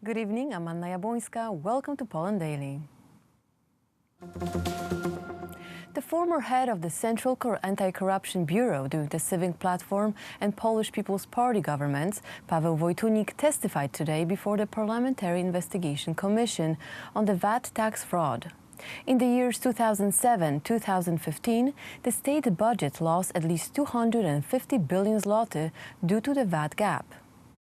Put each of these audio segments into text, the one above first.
Good evening, I'm Anna Jabłońska. Welcome to Poland Daily. The former head of the Central Anti-Corruption Bureau during the Civic Platform and Polish People's Party governments, Paweł Wojtunik, testified today before the Parliamentary Investigation Commission on the VAT tax fraud. In the years 2007-2015, the state budget lost at least 250 billion zloty due to the VAT gap.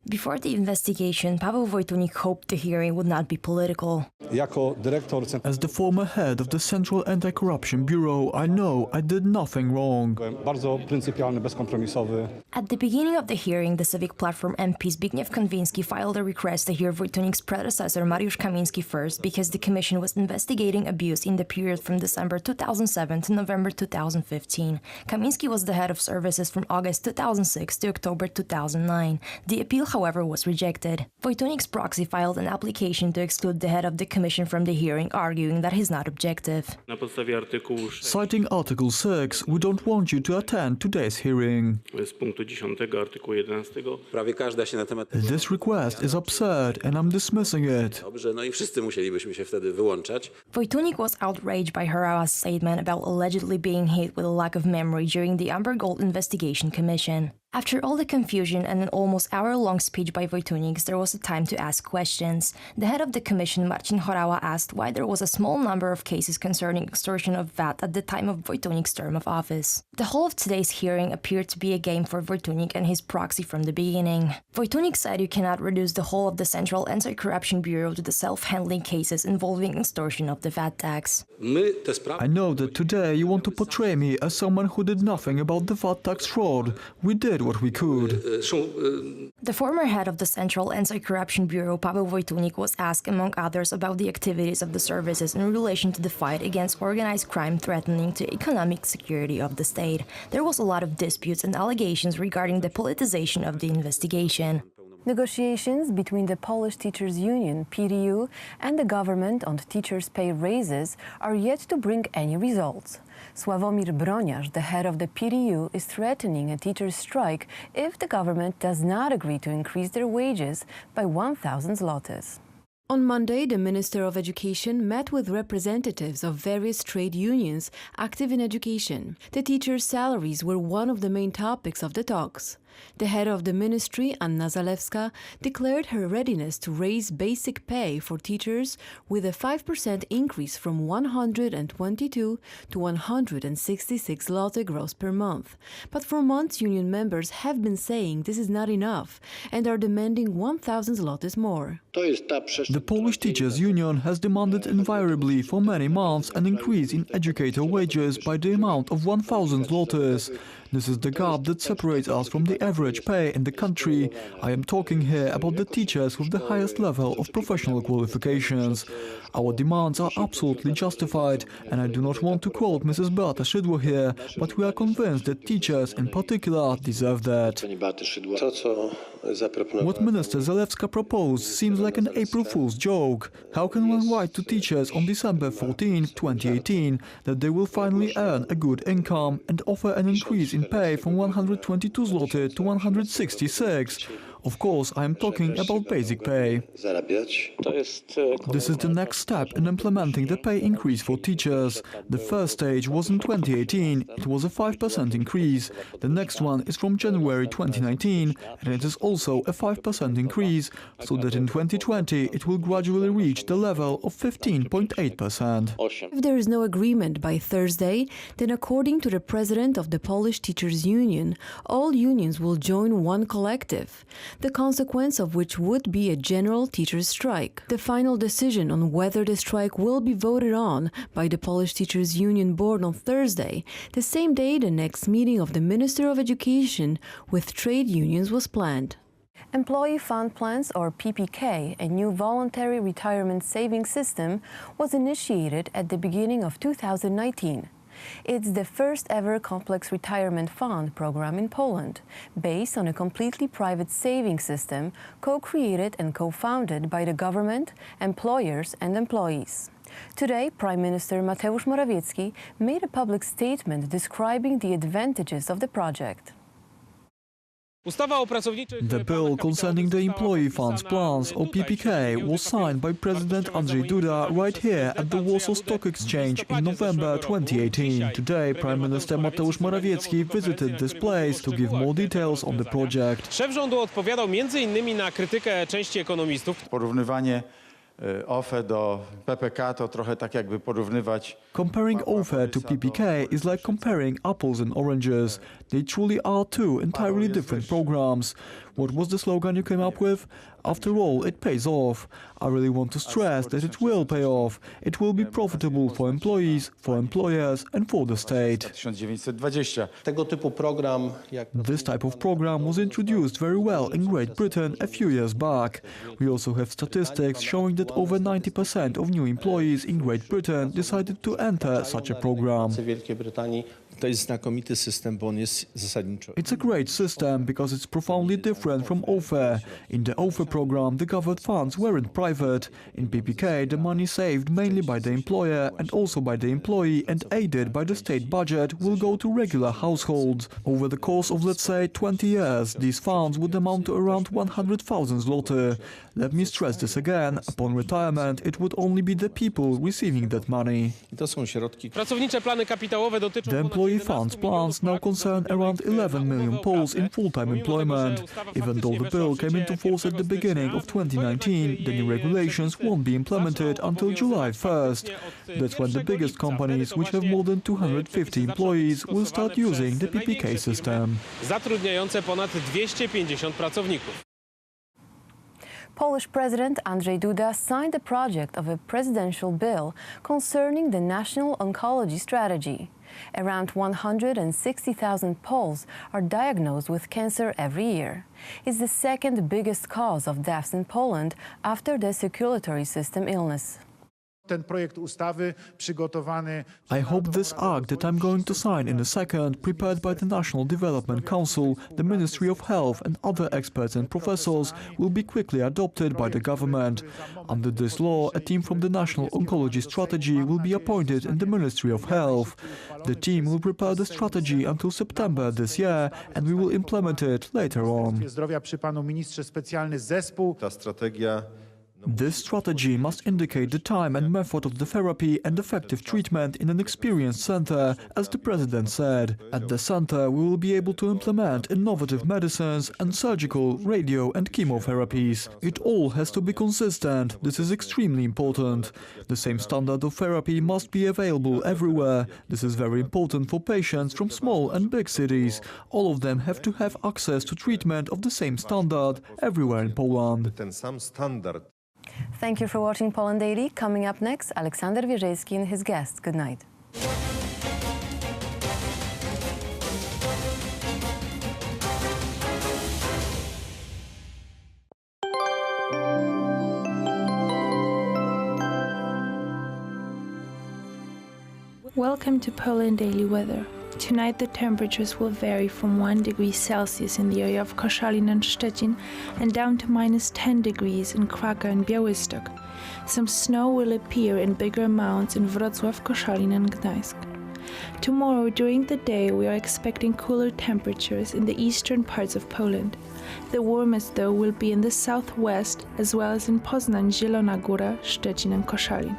Before the investigation, Paweł Wojtunik hoped the hearing would not be political. As the former head of the Central Anti-Corruption Bureau, I know I did nothing wrong. At the beginning of the hearing, the Civic Platform MP Zbigniew Konwiński filed a request to hear Wojtunik's predecessor Mariusz Kamiński first because the commission was investigating abuse in the period from December 2007 to November 2015. Kamiński was the head of services from August 2006 to October 2009. The appeal, however, was rejected. Wojtunik's proxy filed an application to exclude the head of the commission from the hearing, arguing that he's not objective. Citing Article 6, we don't want you to attend today's hearing. This request is absurd and I'm dismissing it. Wojtunik was outraged by Horała's statement about allegedly being hit with a lack of memory during the Amber Gold Investigation Commission. After all the confusion and an almost hour-long speech by Wojtunik, there was a time to ask questions. The head of the commission, Marcin Horała, asked why there was a small number of cases concerning extortion of VAT at the time of Wojtunik's term of office. The whole of today's hearing appeared to be a game for Wojtunik and his proxy from the beginning. Wojtunik said you cannot reduce the whole of the Central Anti-Corruption Bureau to the self-handling cases involving extortion of the VAT tax. I know that today you want to portray me as someone who did nothing about the VAT tax fraud. We did what we could. The former head of the Central Anti-Corruption Bureau, Paweł Wojtunik, was asked, among others, about the activities of the services in relation to the fight against organized crime threatening to economic security of the state. There was a lot of disputes and allegations regarding the politicization of the investigation. Negotiations between the Polish Teachers Union, PTU, and the government on teachers' pay raises are yet to bring any results. Sławomir Broniarz, the head of the PTU, is threatening a teachers' strike if the government does not agree to increase their wages by 1,000 zlotys. On Monday, the Minister of Education met with representatives of various trade unions active in education. The teachers' salaries were one of the main topics of the talks. The head of the ministry, Anna Zalewska, declared her readiness to raise basic pay for teachers with a 5% increase from 122 to 166 zloty gross per month. But for months, union members have been saying this is not enough and are demanding 1,000 zlotys more. The Polish Teachers Union has demanded invariably for many months an increase in educator wages by the amount of 1,000 zlotys. This is the gap that separates us from the average pay in the country. I am talking here about the teachers with the highest level of professional qualifications. Our demands are absolutely justified, and I do not want to quote Mrs. Beata Szydło here, but we are convinced that teachers in particular deserve that. What Minister Zalewska proposed seems like an April Fool's joke. How can one write to teachers on December 14, 2018 that they will finally earn a good income and offer an increase in pay from 122 zloty to 166? Of course, I am talking about basic pay. This is the next step in implementing the pay increase for teachers. The first stage was in 2018, it was a 5% increase. The next one is from January 2019, and it is also a 5% increase, so that in 2020 it will gradually reach the level of 15.8%. If there is no agreement by Thursday, then according to the president of the Polish Teachers Union, all unions will join one collective, the consequence of which would be a general teachers' strike. The final decision on whether the strike will be voted on by the Polish Teachers Union board on Thursday, the same day the next meeting of the Minister of Education with trade unions was planned. Employee Fund Plans, or PPK, a new voluntary retirement savings system, was initiated at the beginning of 2019. It's the first ever complex retirement fund program in Poland, based on a completely private savings system co-created and co-founded by the government, employers and employees. Today, Prime Minister Mateusz Morawiecki made a public statement describing the advantages of the project. The bill concerning the Employee Funds Plans, or PPK, was signed by President Andrzej Duda right here at the Warsaw Stock Exchange in November 2018. Today, Prime Minister Mateusz Morawiecki visited this place to give more details on the project. Szef rządu odpowiadał m.in. na krytykę części ekonomistów. Porównywanie OFE do PPK to trochę tak jakby porównywać. Comparing OFE to PPK is like comparing apples and oranges. They truly are two entirely different programs. What was the slogan you came up with? After all, it pays off. I really want to stress that it will pay off. It will be profitable for employees, for employers and for the state. 1920. Tego typu program, jak This type of program was introduced very well in Great Britain a few years back. We also have statistics showing that over 90% of new employees in Great Britain decided to enter such a program. w Wielkiej Brytanii, to jest znakomity system, bo on jest zasadniczo. It's a great system because it's profoundly different from OFE. In the OFE program, the covered funds weren't private. In PPK, the money saved mainly by the employer and also by the employee and aided by the state budget will go to regular households. Over the course of, let's say, 20 years, these funds would amount to around 100,000 zloty. Let me stress this again. Upon retirement, it would only be the people receiving that money. I to są środki. Pracownicze plany kapitałowe dotyczą The Employee Funds plans now concern around 11 million Poles in full-time employment. Even though the bill came into force at the beginning of 2019, the new regulations won't be implemented until July 1st. That's when the biggest companies, which have more than 250 employees, will start using the PPK system. zatrudniające ponad 250 pracowników. Polish President Andrzej Duda signed the project of a presidential bill concerning the national oncology strategy. Around 160,000 Poles are diagnosed with cancer every year. It's the second biggest cause of deaths in Poland after the circulatory system illness. Ten projekt ustawy przygotowany. I hope this act that I'm going to sign in a second, prepared by the National Development Council, the Ministry of Health and other experts and professors, will be quickly adopted by the government. Under this law, a team from the National Oncology Strategy will be appointed in the Ministry of Health. The team will prepare the strategy until September this year and we will implement it later on. Zdrowia przy panu ministrze specjalny zespół. Ta strategia This strategy must indicate the time and method of the therapy and effective treatment in an experienced center, as the president said. At the center, we will be able to implement innovative medicines and surgical, radio and chemotherapies. It all has to be consistent. This is extremely important. The same standard of therapy must be available everywhere. This is very important for patients from small and big cities. All of them have to have access to treatment of the same standard everywhere in Poland. ten sam standard. Thank you for watching Poland Daily. Coming up next, Aleksander Wierzejski and his guests. Good night. Welcome to Poland Daily Weather. Tonight the temperatures will vary from 1 degree Celsius in the area of Koszalin and Szczecin and down to minus 10 degrees in Kraków and Białystok. Some snow will appear in bigger amounts in Wrocław, Koszalin and Gdańsk. Tomorrow during the day we are expecting cooler temperatures in the eastern parts of Poland. The warmest though will be in the southwest as well as in Poznań, Zielona Góra, Szczecin and Koszalin.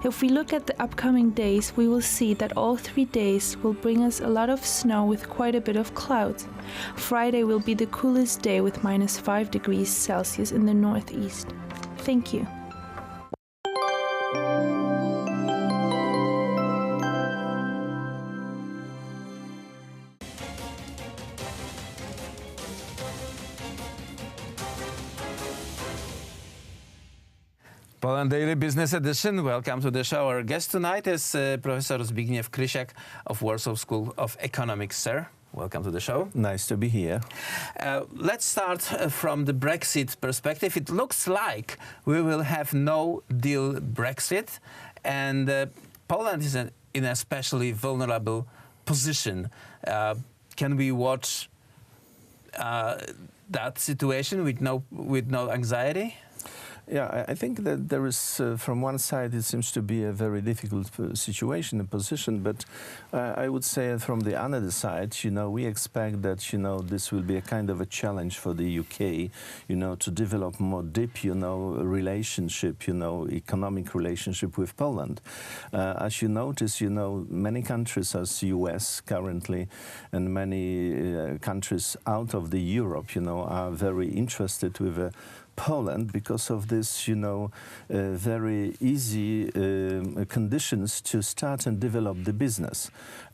If we look at the upcoming days, we will see that all 3 days will bring us a lot of snow with quite a bit of clouds. Friday will be the coolest day with minus 5 degrees Celsius in the northeast. Thank you. Poland Daily Business Edition. Welcome to the show. Our guest tonight is Professor Zbigniew Krysiak of Warsaw School of Economics. Sir, welcome to the show. Nice to be here. Let's start from the Brexit perspective. It looks like we will have no deal Brexit, and Poland is in a especially vulnerable position. Can we watch that situation with no anxiety? Yeah, I think that there is, from one side, it seems to be a very difficult situation and position, but I would say from the other side, we expect that, this will be a kind of a challenge for the UK, to develop more deep, relationship, economic relationship with Poland. As you notice, many countries as US currently and many countries out of the Europe, are very interested with Poland because of this, very easy conditions to start and develop the business.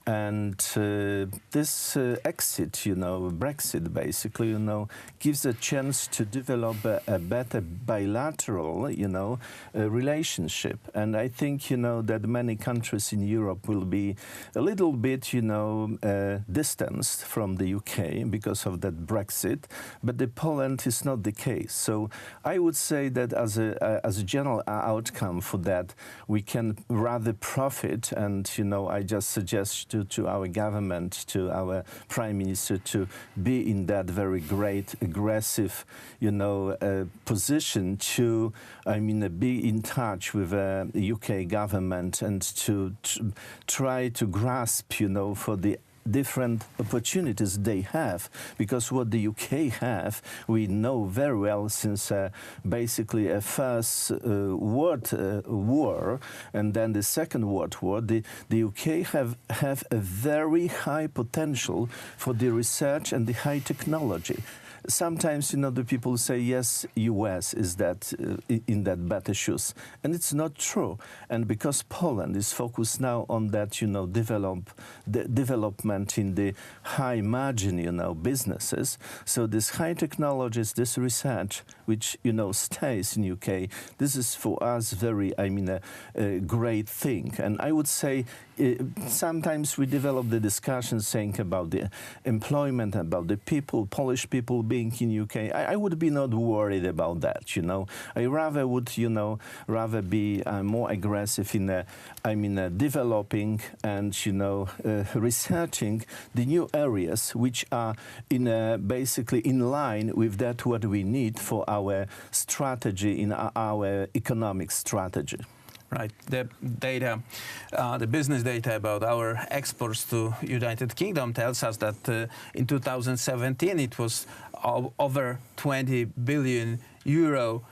And this exit, Brexit basically, gives a chance to develop a better bilateral, relationship. And I think, that many countries in Europe will be a little bit, distanced from the UK because of that Brexit. But the Poland is not the case. So I would say that as a general outcome for that, we can rather profit. And, I just suggest to our government, to our Prime Minister, to be in that very great, aggressive, position to, be in touch with the UK government and to try to grasp, for the different opportunities they have, because what the UK have, we know very well since basically a First World War and then the Second World War, the UK have a very high potential for the research and the high technology. Sometimes, the people say, yes, US is that in that better shoes. And it's not true. And because Poland is focused now on that, development in the high margin, businesses. So this high technologies, this research, which, stays in UK, this is for us very, a great thing. And I would say sometimes we develop the discussion saying about the employment, about the people, Polish people being in UK. I would be not worried about that, I rather would, rather be more aggressive in developing and, researching the new areas which are basically in line with that what we need for our strategy, in our economic strategy. Right. The data, the business data about our exports to United Kingdom tells us that in 2017 it was over 20 billion euro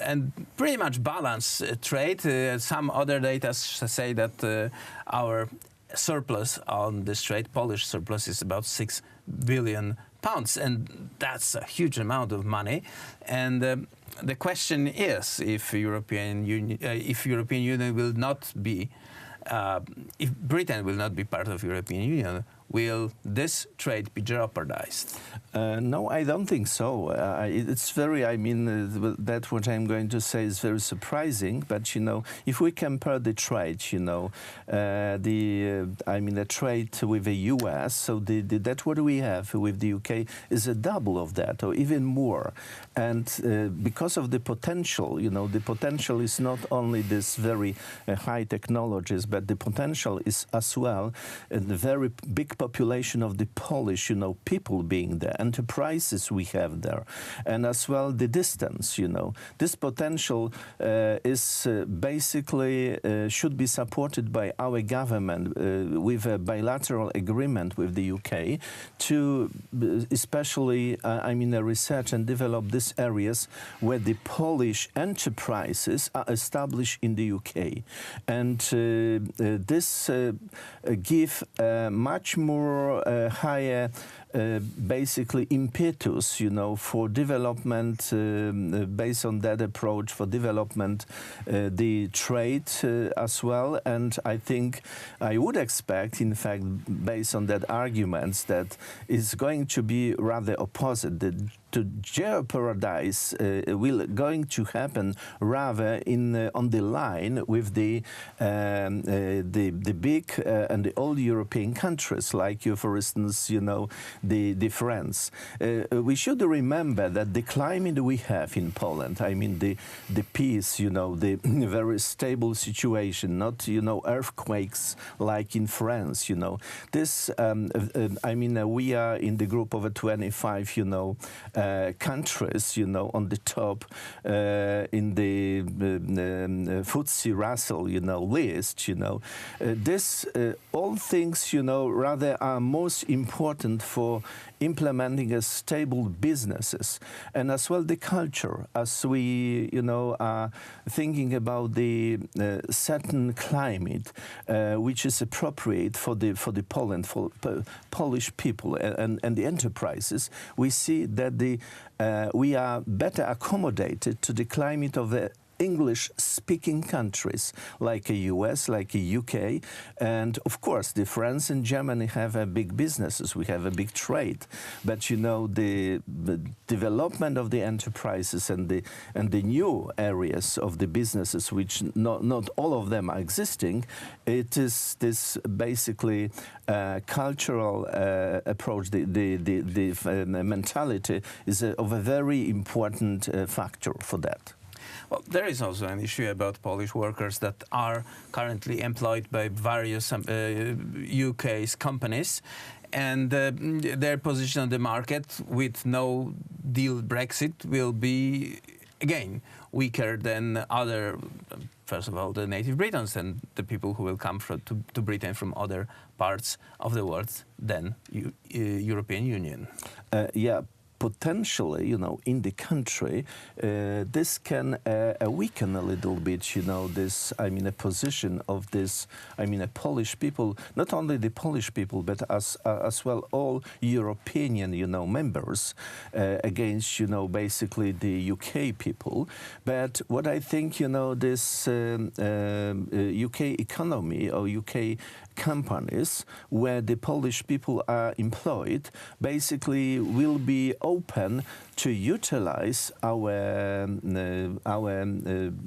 and pretty much balanced trade. Some other data say that our surplus on this trade, Polish surplus, is about 6 billion pounds, and that's a huge amount of money. And the question is, if European Union will not be, if Britain will not be part of European Union, will this trade be jeopardized? No, I don't think so. It's very, that what I'm going to say is very surprising. But, if we compare the trade, the trade with the US, so that what we have with the UK is a double of that, or even more. And because of the potential, the potential is not only this very high technologies, but the potential is as well the very big population of the Polish, people being there, enterprises we have there, and as well the distance, This potential is basically should be supported by our government with a bilateral agreement with the UK to especially, research and develop these areas where the Polish enterprises are established in the UK. And this give much more higher basically impetus, for development, based on that approach, for development, the trade as well. And I think I would expect, in fact, based on that arguments, that it's going to be rather opposite. To jeopardize will going to happen rather on the line with the big and the old European countries, like for instance, the France. We should remember that the climate we have in Poland, the peace, the very stable situation, not earthquakes like in France. This we are in the group of 25, countries, you know, on the top in the FTSE Russell, you know, list, you know. This all things, you know, rather are most important for implementing a stable businesses and as well the culture, as we, you know, are thinking about the certain climate which is appropriate for the Poland, for Polish people and the enterprises. We see that we are better accommodated to the climate of the English-speaking countries like the US, like the UK, and of course, the France and Germany have big businesses. We have a big trade, but you know the development of the enterprises and the new areas of the businesses, which not all of them are existing. It is this basically cultural approach. The mentality is of a very important factor for that. Well, there is also an issue about Polish workers that are currently employed by various UK's companies, and their position on the market with no deal Brexit will be, again, weaker than other, first of all, the native Britons and the people who will come to Britain from other parts of the world than European Union. Yeah. Potentially, you know, in the country, this can weaken a little bit, you know, this, I mean, a position of this, I mean, a Polish people, not only the Polish people, but as well all European, you know, members against, you know, basically the UK people. But what I think, you know, this UK economy or UK companies where the Polish people are employed basically will be open to utilize our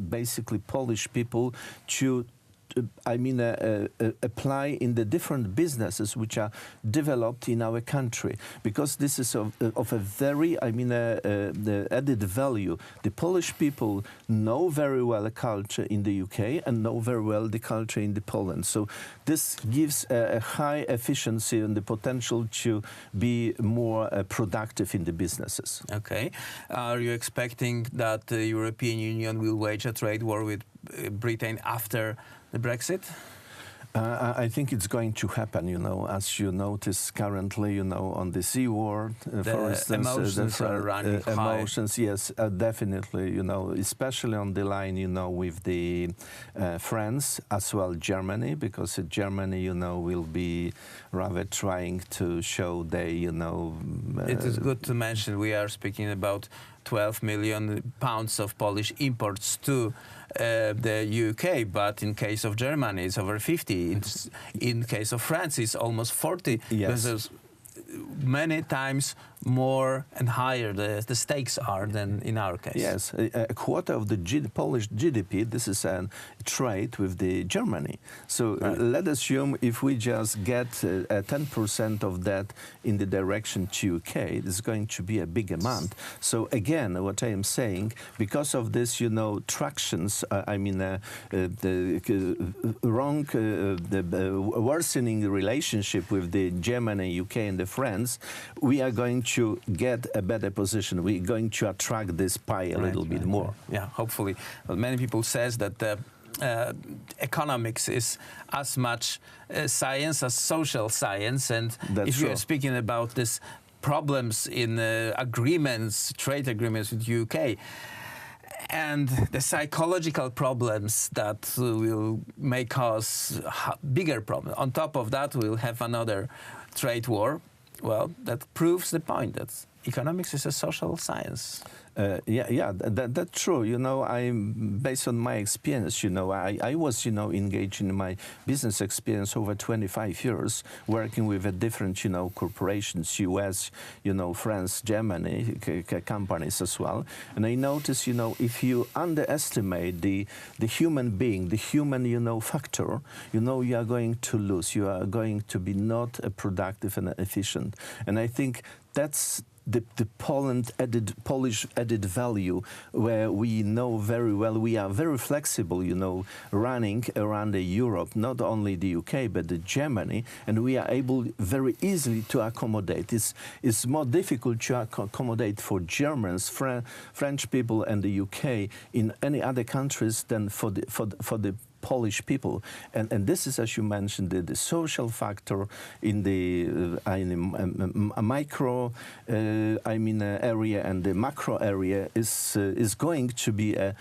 basically Polish people to apply in the different businesses which are developed in our country, because this is of a very, the added value. The Polish people know very well the culture in the UK and know very well the culture in the Poland. So this gives a high efficiency and the potential to be more productive in the businesses. Okay. Are you expecting that the European Union will wage a trade war with Britain after the Brexit? I think it's going to happen, you know, as you notice currently, you know, on the sea war, for instance. Emotions are running high. Emotions, yes, definitely, you know, especially on the line, you know, with the France, as well Germany, because Germany, you know, will be rather trying to show they, you know... It is good to mention we are speaking about 12 million pounds of Polish imports to the UK, but in case of Germany it's over 50. In case of France it's almost 40. Yes. There's many times more and higher the stakes are than in our case. Yes, a quarter of the Polish GDP, this is a trade with the Germany. So let's assume if we just get 10% of that in the direction to UK, it's going to be a big amount. So again, what I am saying, because of this, you know, tractions, the worsening relationship with the Germany, UK and the France, we are going to get a better position. We're going to attract this pie a little bit more. Yeah, hopefully. Well, many people says that economics is as much science as social science, and if you're speaking about these problems in agreements, trade agreements with UK, and the psychological problems that will make us bigger problem. On top of that, we'll have another trade war. Well, that proves the point that economics is a social science. That's true. You know, based on my experience, you know, I was, you know, engaged in my business experience over 25 years, working with different, you know, corporations, US, you know, France, Germany, companies as well. And I noticed, you know, if you underestimate the human being, the human, you know, factor, you know, you are going to lose. You are going to be not productive and efficient. And I think that's the Polish added value, where we know very well we are very flexible, running around Europe, not only the UK but the Germany, and we are able very easily to accommodate. It's more difficult to accommodate for Germans, French people, and the UK in any other countries than for the Polish people, and this is, as you mentioned, the social factor in the micro, area, and the macro area is going to be a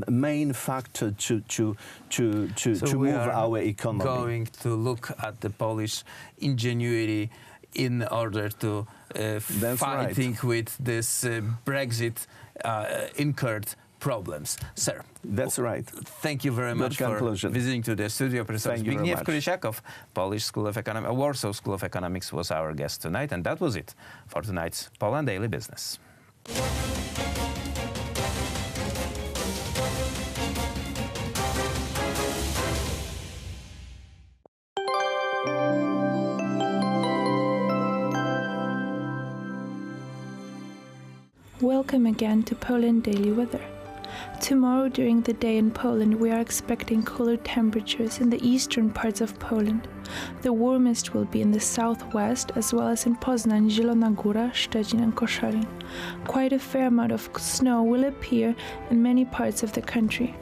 main factor to move our economy. Going to look at the Polish ingenuity in order to fighting with this Brexit incurred problems. Sir. That's right. Thank you very much for visiting to the studio. Professor Zbigniew Kosciuszko, Polish School of Economics, Warsaw School of Economics was our guest tonight, and that was it for tonight's Poland Daily Business. Welcome again to Poland Daily Weather. Tomorrow during the day in Poland we are expecting cooler temperatures in the eastern parts of Poland. The warmest will be in the southwest as well as in Poznań, Zielona Góra, Szczecin and Koszalin. Quite a fair amount of snow will appear in many parts of the country.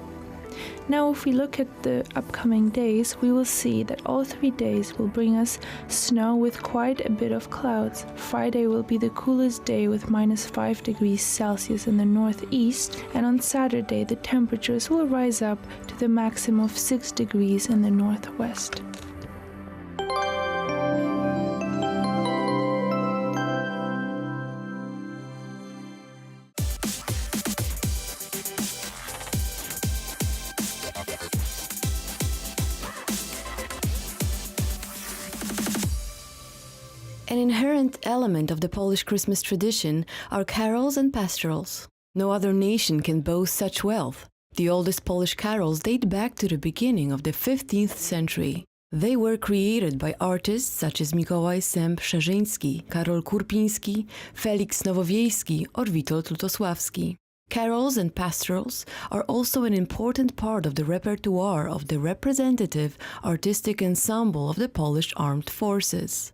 Now if we look at the upcoming days, we will see that all 3 days will bring us snow with quite a bit of clouds. Friday will be the coolest day with -5 degrees Celsius in the northeast, and on Saturday the temperatures will rise up to the maximum of 6 degrees in the northwest. An inherent element of the Polish Christmas tradition are carols and pastorals. No other nation can boast such wealth. The oldest Polish carols date back to the beginning of the 15th century. They were created by artists such as Mikołaj Sęp-Szerzyński, Karol Kurpiński, Felix Nowowiejski, or Witold Lutosławski. Carols and pastorals are also an important part of the repertoire of the representative artistic ensemble of the Polish armed forces.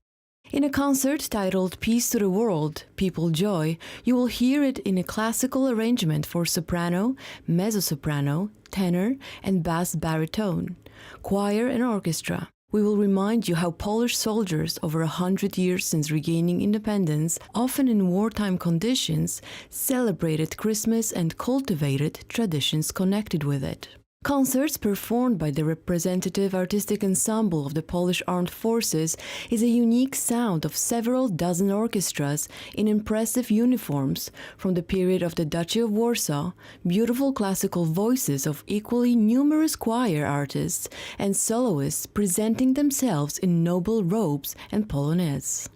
In a concert titled Peace to the World, People Joy, you will hear it in a classical arrangement for soprano, mezzo-soprano, tenor, and bass baritone, choir and orchestra. We will remind you how Polish soldiers, over 100 years since regaining independence, often in wartime conditions, celebrated Christmas and cultivated traditions connected with it. Concerts performed by the representative artistic ensemble of the Polish Armed Forces is a unique sound of several dozen orchestras in impressive uniforms from the period of the Duchy of Warsaw, beautiful classical voices of equally numerous choir artists, and soloists presenting themselves in noble robes and polonaise.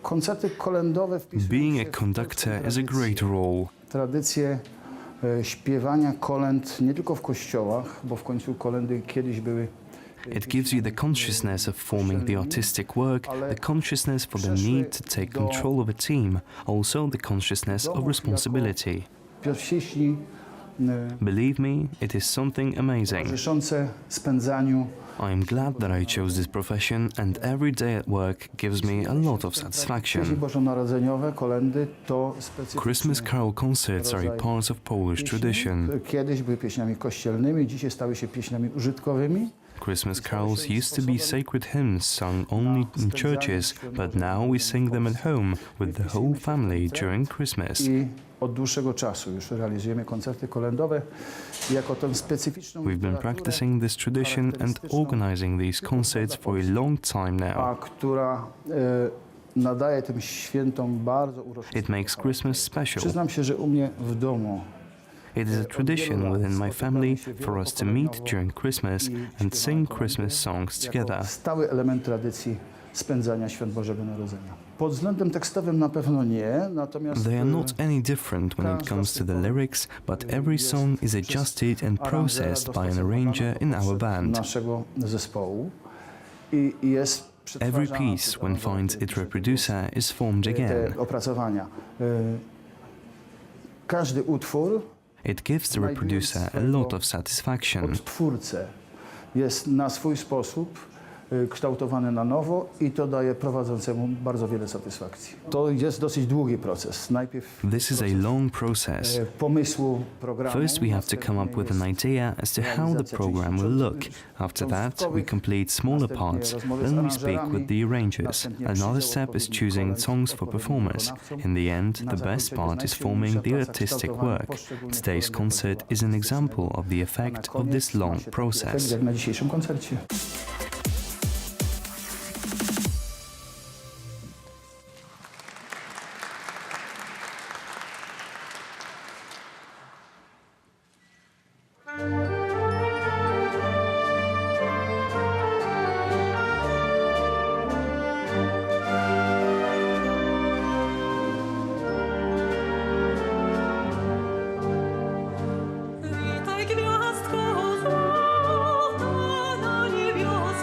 Koncerty kolędowe wpisują Being się a conductor is a great role. tradycję śpiewania kolęd nie tylko w kościołach, bo w końcu kolędy kiedyś były. It gives you the consciousness of forming the artistic work, the consciousness for the need to take control of a team, also the consciousness of responsibility. Pierwsieśni Believe me, it is something amazing. towarzyszące spędzaniu I am glad that I chose this profession, and every day at work gives me a lot of pieśni satisfaction. bożonarodzeniowe, kolędy to specyficzne. Christmas carol concerts are a part of Polish tradition. Kiedyś były pieśniami kościelnymi, dzisiaj stały się pieśniami użytkowymi. Christmas carols used to be sacred hymns sung only in churches, but now we sing them at home with the whole family during Christmas. I od dłuższego czasu już realizujemy koncerty kolędowe jako tę specyficzną We've been practicing this tradition and organizing these concerts for a long time a now. która nadaje tym świętom bardzo uroczysty. It makes Christmas special. Przyznam się, że u mnie w domu It is a tradition within my family for us to meet during Christmas and sing Christmas songs together. stały element tradycji spędzania świąt Bożego Narodzenia. Pod względem tekstowym na pewno nie, natomiast They are not any different when it comes to the lyrics, but every song is adjusted and processed by an arranger in our band. naszego zespołu i jest Every przetwarzana piece, when finds its reproducer, is formed again. te opracowania. Każdy utwór It gives the reproducer a lot of satisfaction. odtwórcę jest na swój sposób kształtowany na nowo i to daje prowadzącemu bardzo wiele satysfakcji. To jest dosyć długi proces. Najpierw This is a long process. pomysłu programu. First, we have to come up with an idea as to how the program will look. After that, we complete smaller parts. Then we speak with the arrangers. Another step is choosing songs for performers. In the end, the best part is forming the artistic work. Today's concert is an example of the effect of this long process. Jak na dzisiejszym koncercie. Witaj gwiazdko złota na niebios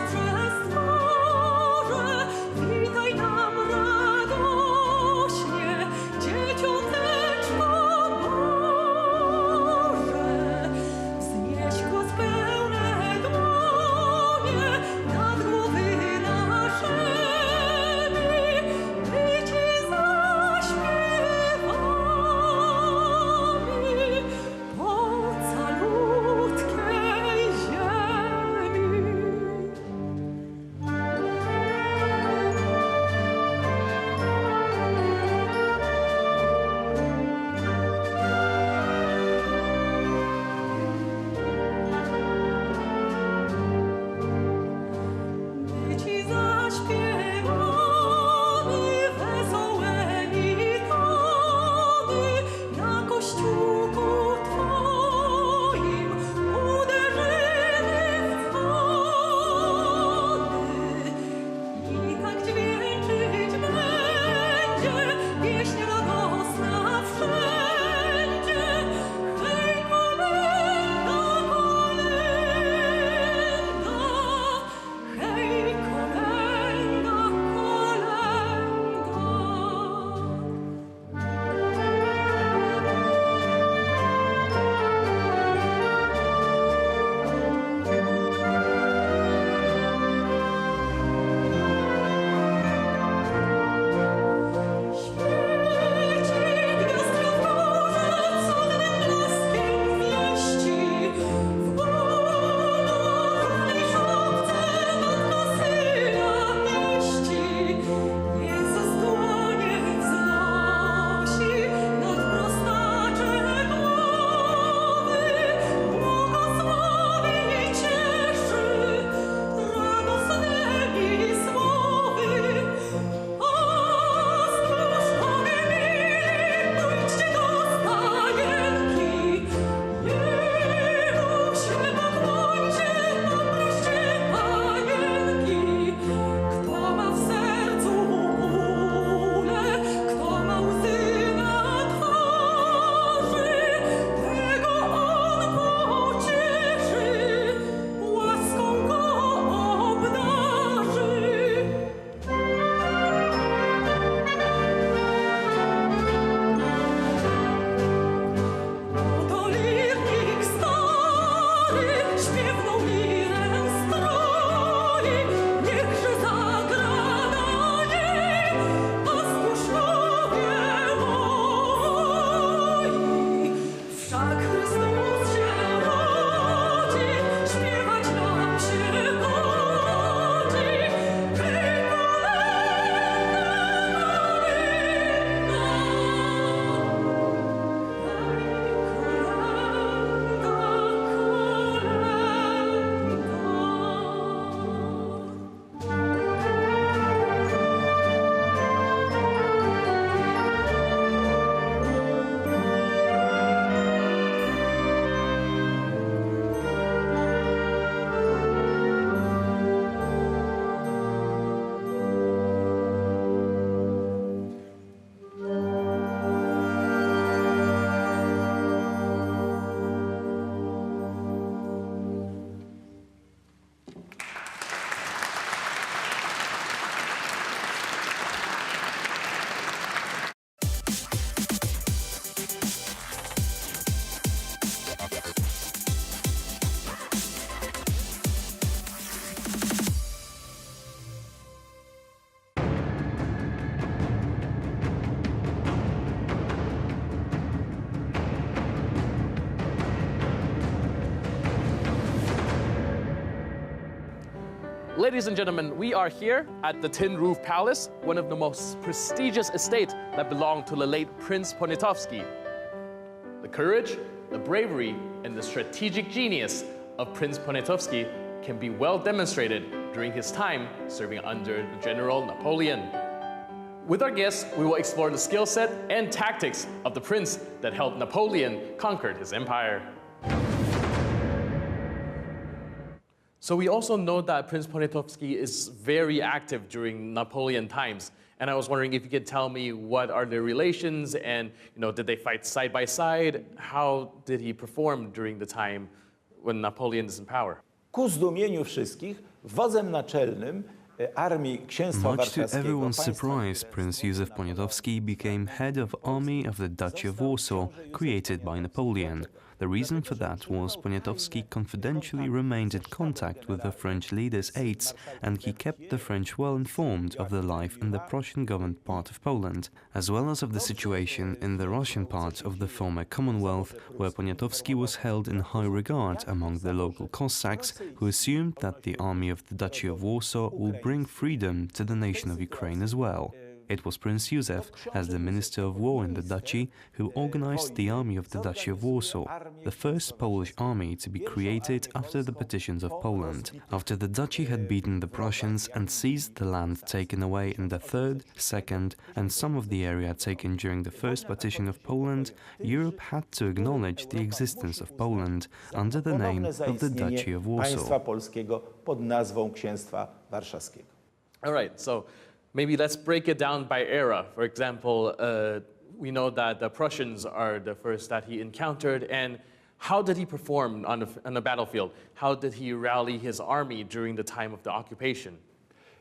Ladies and gentlemen, we are here at the Tin Roof Palace, one of the most prestigious estates that belonged to the late Prince Poniatowski. The courage, the bravery, and the strategic genius of Prince Poniatowski can be well demonstrated during his time serving under General Napoleon. With our guests, we will explore the skill set and tactics of the prince that helped Napoleon conquer his empire. So we also know that Prince Poniatowski is very active during Napoleon times. And I was wondering if you could tell me what are their relations and, did they fight side by side? How did he perform during the time when Napoleon is in power? Ku zdumieniu wszystkich, wodzem naczelnym armii księstwa Much to warszawskiego everyone's surprise, Prince Józef Poniatowski became head of army of the Duchy of Warsaw, created by Napoleon. The reason for that was Poniatowski confidentially remained in contact with the French leader's aides, and he kept the French well informed of the life in the Prussian-governed part of Poland, as well as of the situation in the Russian part of the former Commonwealth, where Poniatowski was held in high regard among the local Cossacks, who assumed that the army of the Duchy of Warsaw will bring freedom to the nation of Ukraine as well. It was Prince Józef, as the Minister of War in the Duchy, who organized the army of the Duchy of Warsaw, the first Polish army to be created after the partitions of Poland. After the Duchy had beaten the Prussians and seized the land taken away in the Third, Second, and some of the area taken during the First Partition of Poland, Europe had to acknowledge the existence of Poland under the name of the Duchy of Warsaw. All right, so maybe let's break it down by era. For example, we know that the Prussians are the first that he encountered, and how did he perform on the battlefield? How did he rally his army during the time of the occupation?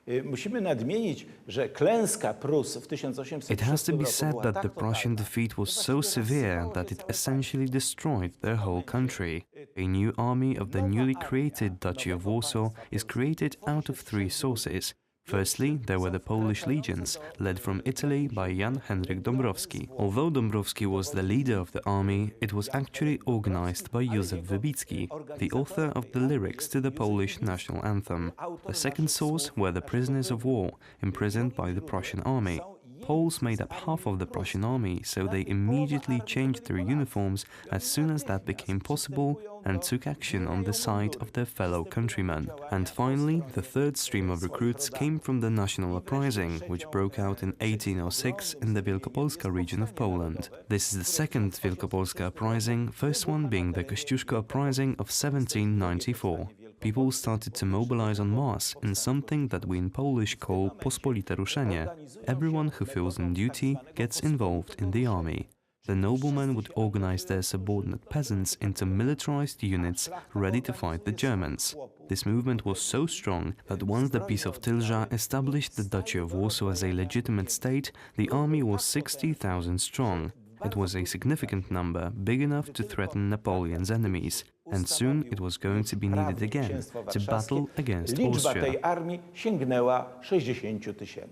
Musimy nadmienić, że klęska Prus w 1806 It has to be said that the Prussian defeat was so severe that it essentially destroyed their whole country. A new army of the newly created Duchy of Warsaw is created out of three sources. Firstly, there were the Polish legions, led from Italy by Jan Henryk Dąbrowski. Although Dąbrowski was the leader of the army, it was actually organized by Józef Wybicki, the author of the lyrics to the Polish national anthem. The second source were the prisoners of war, imprisoned by the Prussian army. Poles made up half of the Prussian army, so they immediately changed their uniforms as soon as that became possible and took action on the side of their fellow countrymen. And finally, the third stream of recruits came from the National Uprising, which broke out in 1806 in the Wielkopolska region of Poland. This is the second Wielkopolska Uprising, first one being the Kosciuszko Uprising of 1794. People started to mobilize en masse in something that we in Polish call pospolite ruszenie. Everyone who feels on duty gets involved in the army. The noblemen would organize their subordinate peasants into militarized units ready to fight the Germans. This movement was so strong that once the Peace of Tilsit established the Duchy of Warsaw as a legitimate state, the army was 60,000 strong. It was a significant number, big enough to threaten Napoleon's enemies, and soon it was going to be needed again to battle against Austria. Liczba tej armii sięgnęła 60 000.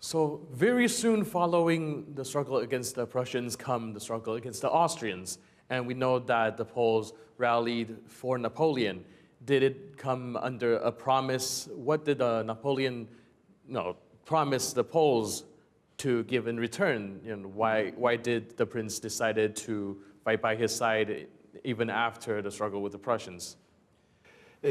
So very soon following the struggle against the Prussians come the struggle against the Austrians. And we know that the Poles rallied for Napoleon. Did it come under a promise? What did Napoleon promise the Poles to give in return? Why did the prince decided to fight by his side even after the struggle with the Prussians?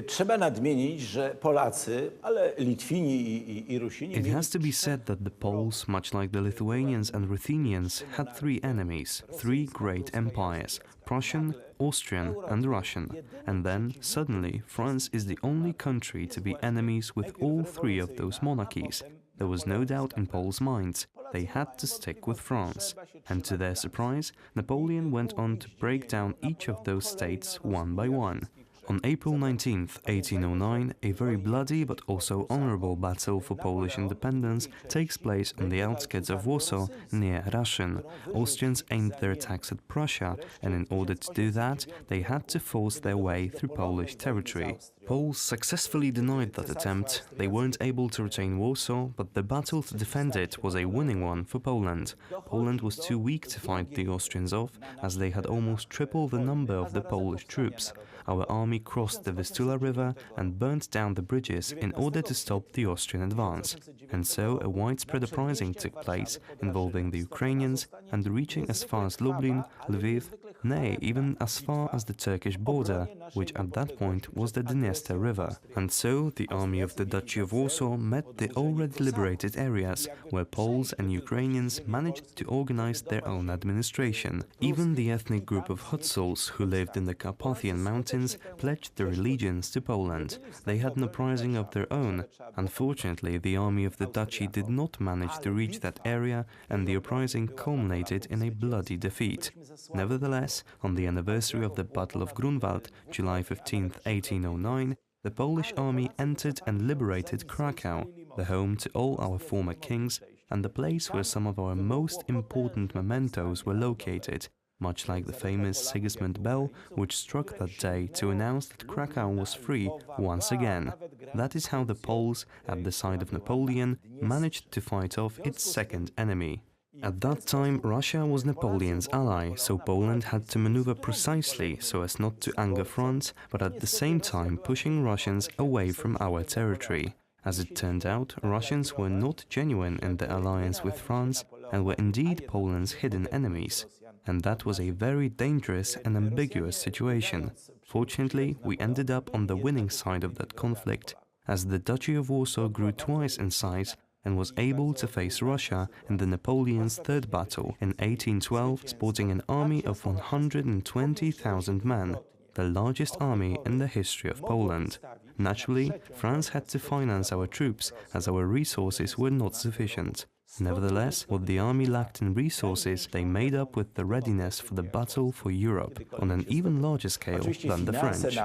Trzeba nadmienić, że Polacy, ale Litwini i Rusini... It has to be said that the Poles, much like the Lithuanians and Ruthenians, had three enemies, three great empires, Prussian, Austrian and Russian. And then, suddenly, France is the only country to be enemies with all three of those monarchies. There was no doubt in Poles' minds. They had to stick with France. And to their surprise, Napoleon went on to break down each of those states one by one. On April 19, 1809, a very bloody but also honorable battle for Polish independence takes place on the outskirts of Warsaw near Ruszyn. Austrians aimed their attacks at Prussia, and in order to do that, they had to force their way through Polish territory. Poles successfully denied that attempt. They weren't able to retain Warsaw, but the battle to defend it was a winning one for Poland. Poland was too weak to fight the Austrians off, as they had almost triple the number of the Polish troops. Our army crossed the Vistula River and burnt down the bridges in order to stop the Austrian advance. And so a widespread uprising took place, involving the Ukrainians and reaching as far as Lublin, Lviv, nay, even as far as the Turkish border, which at that point was the Dniester River. And so the army of the Duchy of Warsaw met the already liberated areas, where Poles and Ukrainians managed to organize their own administration. Even the ethnic group of Hutsuls, who lived in the Carpathian Mountains, pledged their allegiance to Poland. They had an uprising of their own. Unfortunately, the army of the Duchy did not manage to reach that area, and the uprising culminated in a bloody defeat. Nevertheless, on the anniversary of the Battle of Grunwald, July 15, 1809, the Polish army entered and liberated Krakow, the home to all our former kings, and the place where some of our most important mementos were located, much like the famous Sigismund bell, which struck that day to announce that Krakow was free once again. That is how the Poles, at the side of Napoleon, managed to fight off its second enemy. At that time, Russia was Napoleon's ally, so Poland had to maneuver precisely so as not to anger France, but at the same time pushing Russians away from our territory. As it turned out, Russians were not genuine in their alliance with France and were indeed Poland's hidden enemies. And that was a very dangerous and ambiguous situation. Fortunately, we ended up on the winning side of that conflict, as the Duchy of Warsaw grew twice in size and was able to face Russia in the Napoleon's third battle in 1812, sporting an army of 120,000 men, the largest army in the history of Poland. Naturally, France had to finance our troops, as our resources were not sufficient. Nevertheless, what the army lacked in resources, they made up with the readiness for the battle for Europe, on an even larger scale than the French.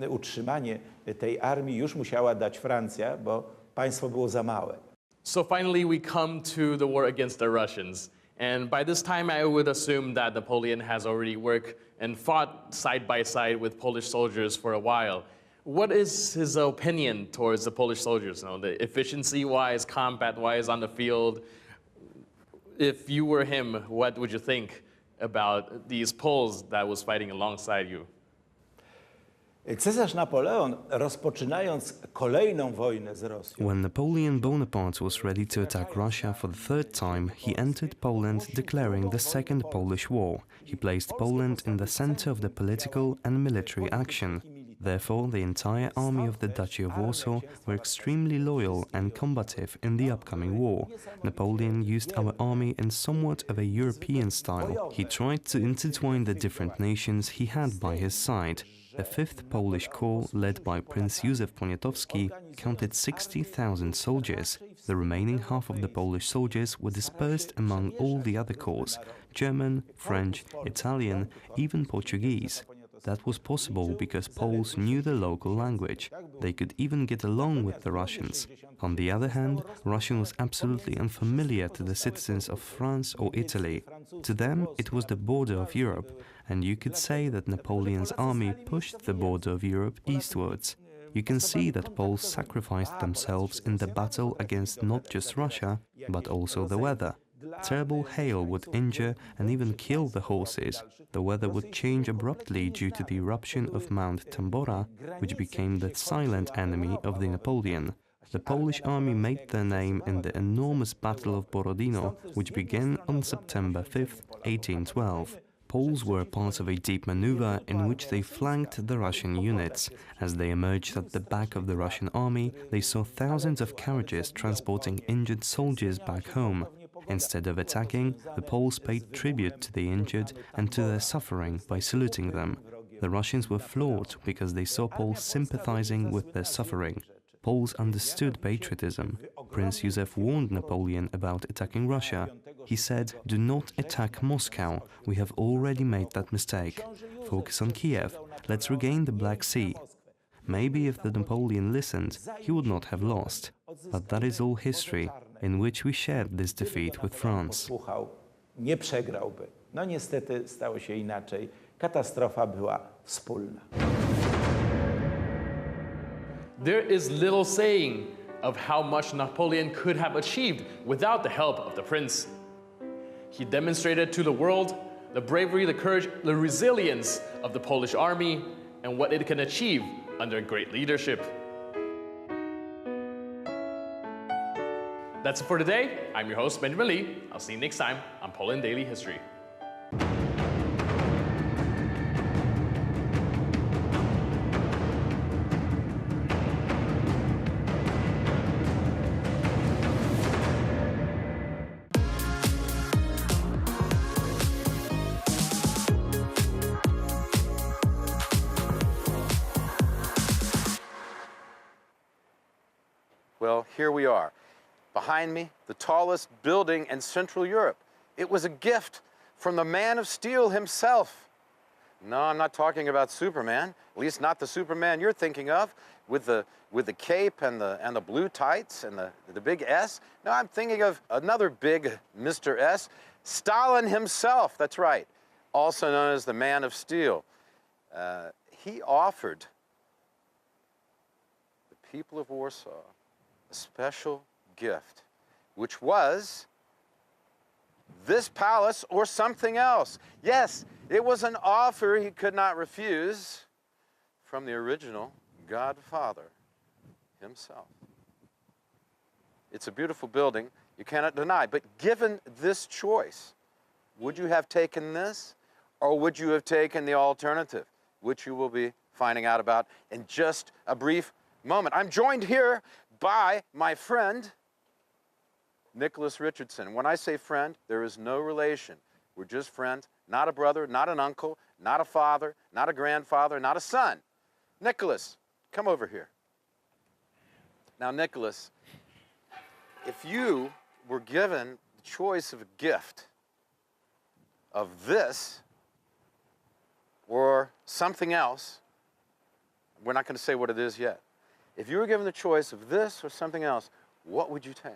Utrzymanie tej armii już musiała dać Francja, bo państwo było za małe. So finally, we come to the war against the Russians. And by this time, I would assume that Napoleon has already worked and fought side by side with Polish soldiers for a while. What is his opinion towards the Polish soldiers? You know, the efficiency-wise, combat-wise on the field? If you were him, what would you think about these Poles that was fighting alongside you? Cesarz Napoleon, rozpoczynając kolejną wojnę z Rosją. When Napoleon Bonaparte was ready to attack Russia for the third time, he entered Poland declaring the Second Polish War. He placed Poland in the center of the political and military action. Therefore, the entire army of the Duchy of Warsaw were extremely loyal and combative in the upcoming war. Napoleon used our army in somewhat of a European style. He tried to intertwine the different nations he had by his side. The 5th Polish Corps, led by Prince Józef Poniatowski, counted 60,000 soldiers. The remaining half of the Polish soldiers were dispersed among all the other corps: German, French, Italian, even Portuguese. That was possible because Poles knew the local language. They could even get along with the Russians. On the other hand, Russian was absolutely unfamiliar to the citizens of France or Italy. To them, it was the border of Europe, and you could say that Napoleon's army pushed the border of Europe eastwards. You can see that Poles sacrificed themselves in the battle against not just Russia, but also the weather. Terrible hail would injure and even kill the horses. The weather would change abruptly due to the eruption of Mount Tambora, which became the silent enemy of the Napoleon. The Polish army made their name in the enormous Battle of Borodino, which began on September 5, 1812. Poles were part of a deep maneuver in which they flanked the Russian units. As they emerged at the back of the Russian army, they saw thousands of carriages transporting injured soldiers back home. Instead of attacking, the Poles paid tribute to the injured and to their suffering by saluting them. The Russians were floored because they saw Poles sympathizing with their suffering. Poles understood patriotism. Prince Józef warned Napoleon about attacking Russia. He said, "Do not attack Moscow. We have already made that mistake. Focus on Kiev. let's regain the Black Sea. Maybe if the Napoleon listened, he would not have lost. But that is all history, in which we shared this defeat with France. Nie przegrałby. No niestety stało się inaczej. Katastrofa była wspólna. There is little saying of how much Napoleon could have achieved without the help of the prince. He demonstrated to the world the bravery, the courage, the resilience of the Polish army and what it can achieve under great leadership. That's it for today. I'm your host, Benjamin Lee. I'll see you next time on Poland Daily History. Well, here we are. Behind me, the tallest building in Central Europe. It was a gift from the Man of Steel himself. No, I'm not talking about Superman, at least not the Superman you're thinking of, with the cape and the blue tights and the big S. No, I'm thinking of another big Mr. S, Stalin himself, that's right, also known as the Man of Steel. He offered the people of Warsaw a special gift, which was this palace or something else. Yes, it was an offer he could not refuse from the original Godfather himself. It's a beautiful building, you cannot deny, but given this choice, would you have taken this or would you have taken the alternative, which you will be finding out about in just a brief moment. I'm joined here by my friend, Nicholas Richardson. When I say friend, there is no relation. We're just friends, not a brother, not an uncle, not a father, not a grandfather, not a son. Nicholas, come over here. Now, Nicholas, if you were given the choice of a gift of this or something else, we're not going to say what it is yet. If you were given the choice of this or something else, what would you take?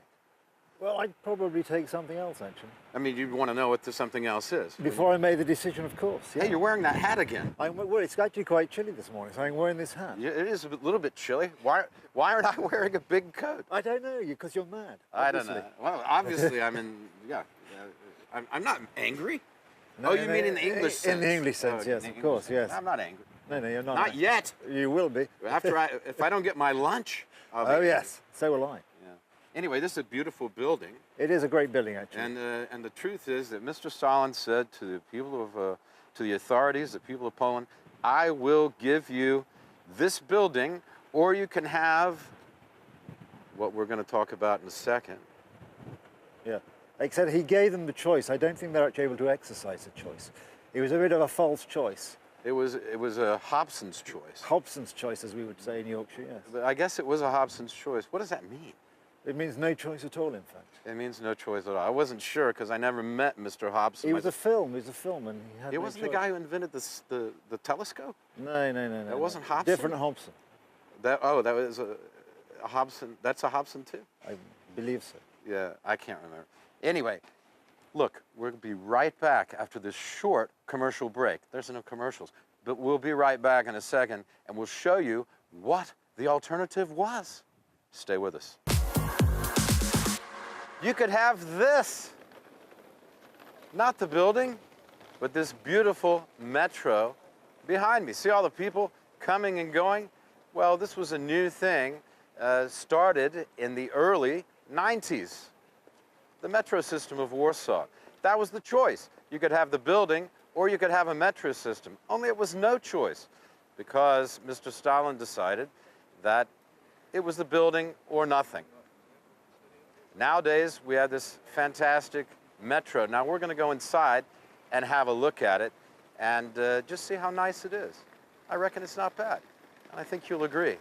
Well, I'd probably take something else, actually. I mean, you'd want to know what the something else is. Before I made the decision, of course. Yeah. Hey, you're wearing that hat again. Well, it's actually quite chilly this morning, so I'm wearing this hat. Yeah, it is a little bit chilly. Why aren't I wearing a big coat? I don't know, because you're mad. I don't know. Well, obviously, I'm not angry. No, you mean in the English sense? In the English sense, yes, of course, yes. I'm not angry. No, you're not. Not yet. You will be. If I don't get my lunch, I'll be. Oh, yes. So will I. Yeah. Anyway, this is a beautiful building. It is a great building, actually. And the truth is that Mr. Stalin said to the people of, to the authorities, the people of Poland, I will give you this building, or you can have what we're going to talk about in a second. Yeah. Except he gave them the choice. I don't think they're actually able to exercise the choice. It was a bit of a false choice. It was a Hobson's choice. Hobson's choice, as we would say in Yorkshire, yes. But I guess it was a Hobson's choice. What does that mean? It means no choice at all, in fact. It means no choice at all. I wasn't sure because I never met Mr. Hobson. He was a film, and he had It wasn't the guy who invented the telescope? No. That wasn't Hobson? Different Hobson. That was a Hobson. That's a Hobson too? I believe so. Yeah, I can't remember. Anyway, look, we'll be right back after this short commercial break. There's no commercials. But we'll be right back in a second, and we'll show you what the alternative was. Stay with us. You could have this. Not the building, but this beautiful metro behind me. See all the people coming and going? Well, this was a new thing, started in the early 90s. The metro system of Warsaw. That was the choice. You could have the building, or you could have a metro system. Only it was no choice, because Mr. Stalin decided that it was the building or nothing. Nowadays, we have this fantastic metro. Now, we're going to go inside and have a look at it and just see how nice it is. I reckon it's not bad, and I think you'll agree.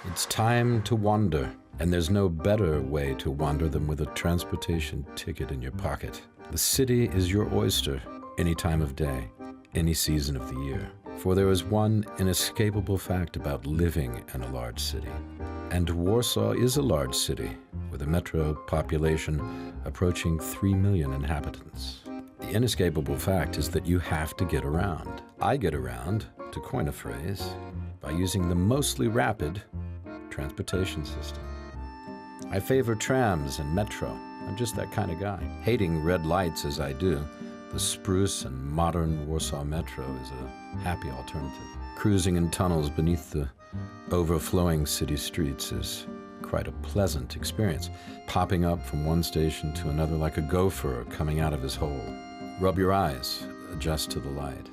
It's time to wander, and there's no better way to wander than with a transportation ticket in your pocket. The city is your oyster any time of day. any season of the year. For there is one inescapable fact about living in a large city. And Warsaw is a large city, with a metro population approaching 3 million inhabitants. The inescapable fact is that you have to get around. I get around, to coin a phrase, by using the mostly rapid transportation system. I favor trams and metro. I'm just that kind of guy. Hating red lights as I do, the spruce and modern Warsaw Metro is a happy alternative. Cruising in tunnels beneath the overflowing city streets is quite a pleasant experience, popping up from one station to another like a gopher coming out of his hole. Rub your eyes, adjust to the light.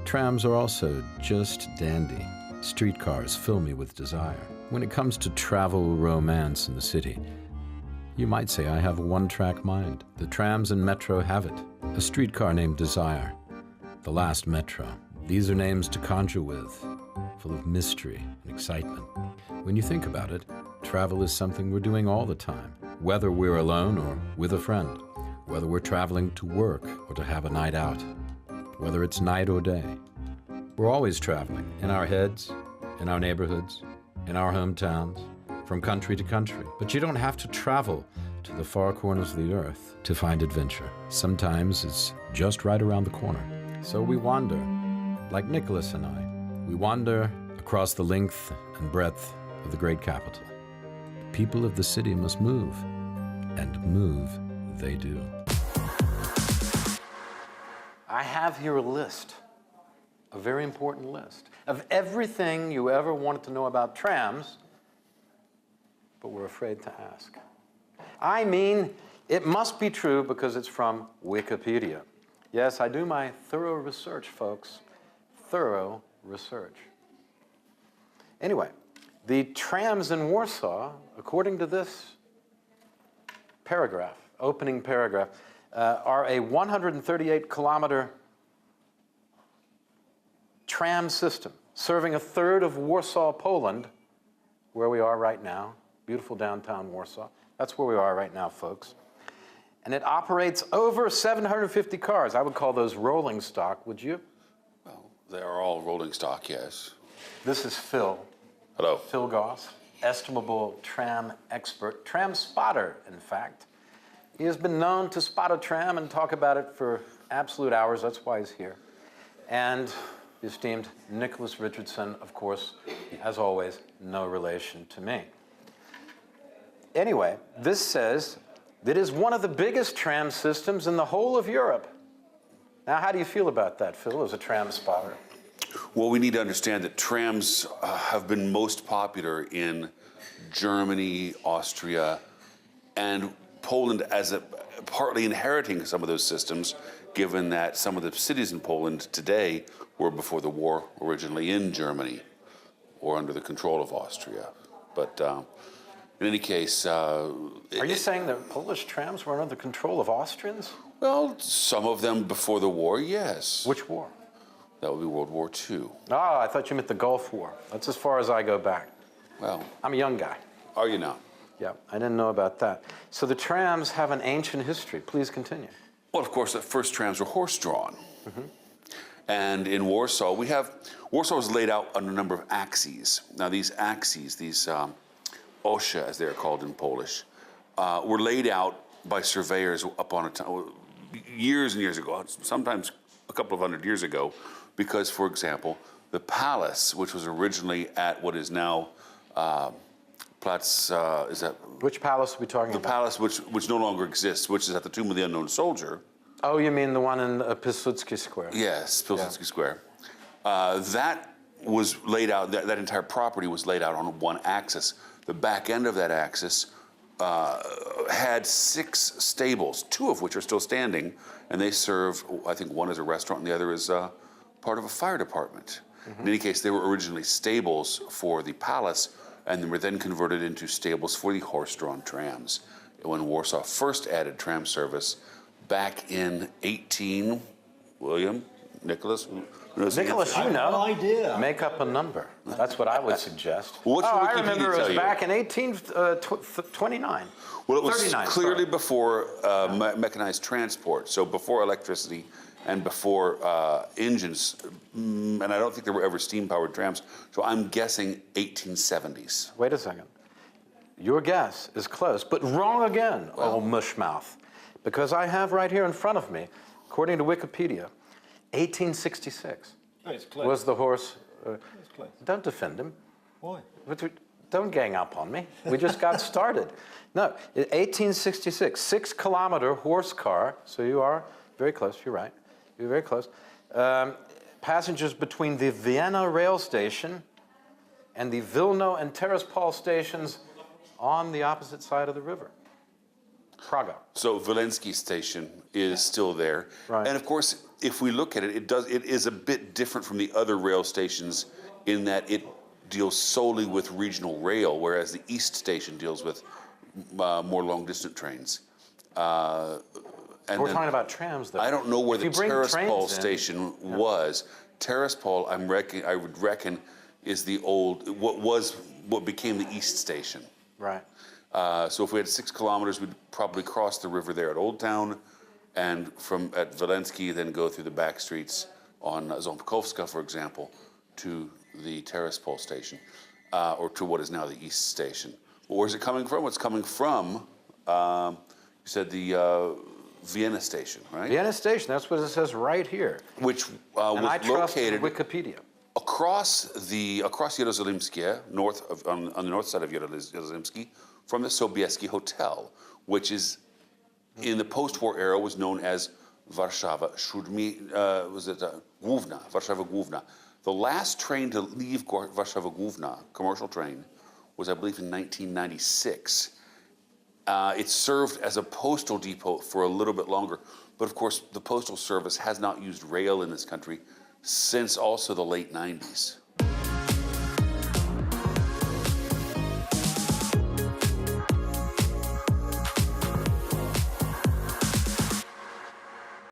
Trams are also just dandy. Streetcars fill me with desire. When it comes to travel romance in the city, you might say I have a one-track mind. The trams and metro have it. A streetcar named Desire, the last metro. These are names to conjure with, full of mystery and excitement. When you think about it, travel is something we're doing all the time, whether we're alone or with a friend, whether we're traveling to work or to have a night out, whether it's night or day. We're always traveling, in our heads, in our neighborhoods, in our hometowns, from country to country. But you don't have to travel to the far corners of the earth to find adventure. Sometimes it's just right around the corner. So we wander, like Nicholas and I. We wander across the length and breadth of the great capital. The people of the city must move, and move they do. I have here a list, a very important list, of everything you ever wanted to know about trams, but were afraid to ask. I mean, it must be true because it's from Wikipedia. Yes, I do my thorough research, folks. Thorough research. Anyway, the trams in Warsaw, according to this paragraph, opening paragraph, are a 138-kilometer tram system serving a third of Warsaw, Poland, where we are right now. Beautiful downtown Warsaw. That's where we are right now, folks. And it operates over 750 cars. I would call those rolling stock, would you? Well, they are all rolling stock, yes. This is Phil. Hello. Phil Goss, estimable tram expert, tram spotter, in fact. He has been known to spot a tram and talk about it for absolute hours. That's why he's here. And the esteemed Nicholas Richardson, of course, as always, no relation to me. Anyway, this says that it is one of the biggest tram systems in the whole of Europe. Now, how do you feel about that, Phil, as a tram spotter? Well, we need to understand that trams have been most popular in Germany, Austria, and Poland as partly inheriting some of those systems, given that some of the cities in Poland today were before the war originally in Germany or under the control of Austria. But in any case... Are you saying that Polish trams were under the control of Austrians? Well, some of them before the war, yes. Which war? That would be World War II. Oh, I thought you meant the Gulf War. That's as far as I go back. Well... I'm a young guy. Are you now? Yeah, I didn't know about that. So the trams have an ancient history. Please continue. Well, of course, the first trams were horse-drawn. Mm-hmm. And in Warsaw, Warsaw was laid out on a number of axes. Now, these axes, these osie, as they're called in Polish, were laid out by surveyors upon a time, years and years ago, sometimes a couple of hundred years ago, because, for example, the palace, which was originally at what is now Platz, is that... Which palace are we talking about? The palace which no longer exists, which is at the Tomb of the Unknown Soldier. Oh, you mean the one in Pilsudski Square? Yes, Pilsudski Square. That was laid out, that entire property was laid out on one axis. The back end of that axis had 6 stables, 2 of which are still standing, and they serve, I think one is a restaurant and the other is part of a fire department. Mm-hmm. In any case, they were originally stables for the palace, and they were then converted into stables for the horse-drawn trams. When Warsaw first added tram service back in Nicholas, you know. No idea. Make up a number. That's what I would suggest. Well, I remember it was back in 1829. Well, it was 39, clearly before mechanized transport, so before electricity and before engines, and I don't think there were ever steam-powered trams, so I'm guessing 1870s. Wait a second. Your guess is close, but wrong again, old mushmouth. Because I have right here in front of me, according to Wikipedia, 1866 was the horse. Don't defend him. Why? Don't gang up on me. We just got started. No, 1866, 6-kilometer horse car. So you are very close. You're right. You're very close. Passengers between the Vienna rail station and the Vilno and Tiraspol stations on the opposite side of the river. Praga. So Wileński station is still there. Right. And of course, if we look at it, it is a bit different from the other rail stations in that it deals solely with regional rail, whereas the East station deals with more long-distance trains. And we're talking about trams, though. I don't know where the Tiraspol trains station was. Tiraspol, I would reckon, is the old, what became the East station. Right. So if we had 6 kilometers, we'd probably cross the river there at Old Town, and at Wileński, then go through the back streets on Ząbkowska, for example, to the Tiraspol station, or to what is now the East station. But where's it coming from? It's coming from, you said the Vienna station, right? Vienna station, that's what it says right here. Which and I was trust located Wikipedia. across Jerozolimskie, on the north side of Jerozolimskie, from the Sobieski Hotel, which is in the post-war era was known as Warszawa Główna, Warszawa Główna. The last train to leave Warszawa Główna, commercial train, was I believe in 1996. It served as a postal depot for a little bit longer, but of course the postal service has not used rail in this country since also the late 90s.